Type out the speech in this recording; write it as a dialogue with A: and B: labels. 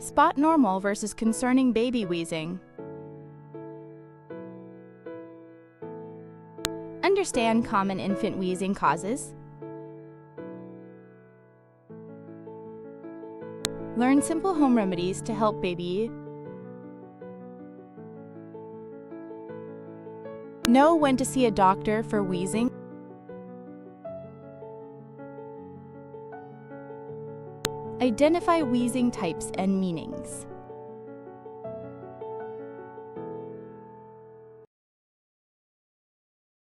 A: Spot normal versus concerning baby wheezing. Understand common infant wheezing causes. Learn simple home remedies to help baby. Know when to see a doctor for wheezing. Identify wheezing types and meanings.